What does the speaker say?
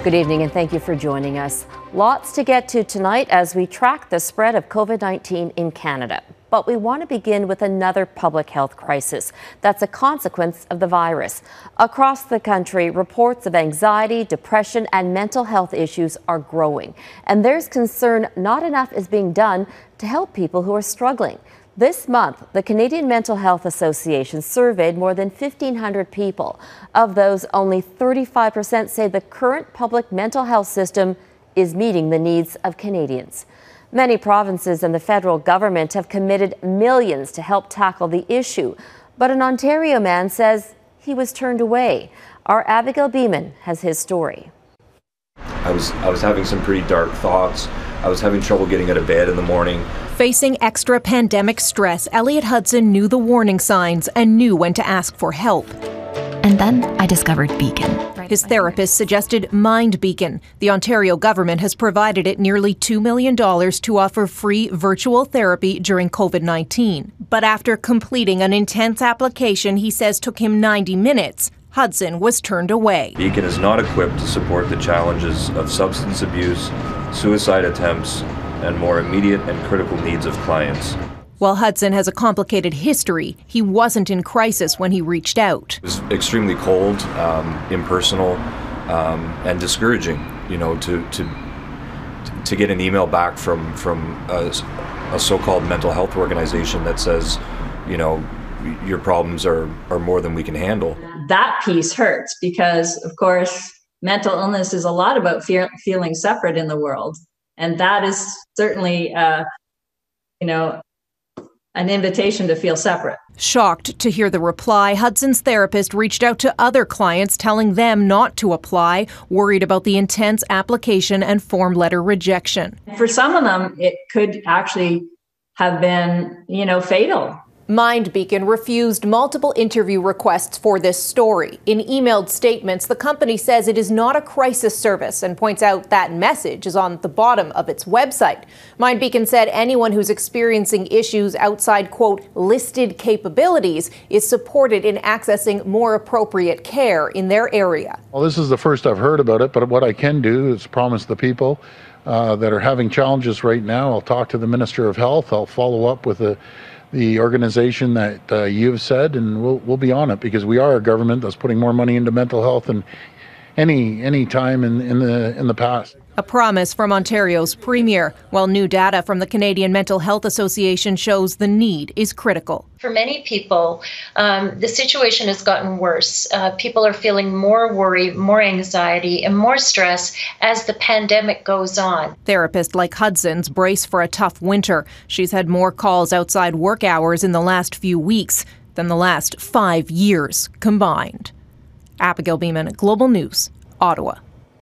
Good evening and thank you for joining us. Lots to get to tonight as we track the spread of COVID-19 in Canada. But we want to begin with another public health crisis that's a consequence of the virus. Across the country, reports of anxiety, depression, and mental health issues are growing. And there's concern not enough is being done to help people who are struggling. This month, the Canadian Mental Health Association surveyed more than 1,500 people. Of those, only 35% say the current public mental health system is meeting the needs of Canadians. Many provinces and the federal government have committed millions to help tackle the issue. But an Ontario man says he was turned away. Our Abigail Beeman has his story. I was having some pretty dark thoughts. I was having trouble getting out of bed in the morning. Facing extra pandemic stress, Elliot Hudson knew the warning signs and knew when to ask for help. And then I discovered Beacon. His therapist suggested Mind Beacon. The Ontario government has provided it nearly $2 million to offer free virtual therapy during COVID-19. But after completing an intense application he says took him 90 minutes, Hudson was turned away. Beacon is not equipped to support the challenges of substance abuse, suicide attempts, and more immediate and critical needs of clients. While Hudson has a complicated history, he wasn't in crisis when he reached out. It was extremely cold, impersonal, and discouraging, you know, to get an email back from a so-called mental health organization that says, you know, your problems are more than we can handle. That piece hurts because, of course, mental illness is a lot about feeling separate in the world. And that is certainly, an invitation to feel separate. Shocked to hear the reply, Hudson's therapist reached out to other clients telling them not to apply, worried about the intense application and form letter rejection. For some of them, it could actually have been, fatal. Mind Beacon refused multiple interview requests for this story. In emailed statements, the company says it is not a crisis service and points out that message is on the bottom of its website. Mind Beacon said anyone who's experiencing issues outside, quote, listed capabilities is supported in accessing more appropriate care in their area. Well, this is the first I've heard about it, but what I can do is promise the people that are having challenges right now. I'll talk to the Minister of Health. I'll follow up with the organization that you've said, and we'll be on it because we are a government that's putting more money into mental health than any time in the past. A promise from Ontario's Premier, while new data from the Canadian Mental Health Association shows the need is critical. For many people, the situation has gotten worse. People are feeling more worry, more anxiety, and more stress as the pandemic goes on. Therapists like Hudson's brace for a tough winter. She's had more calls outside work hours in the last few weeks than the last 5 years combined. Abigail Beeman, Global News, Ottawa.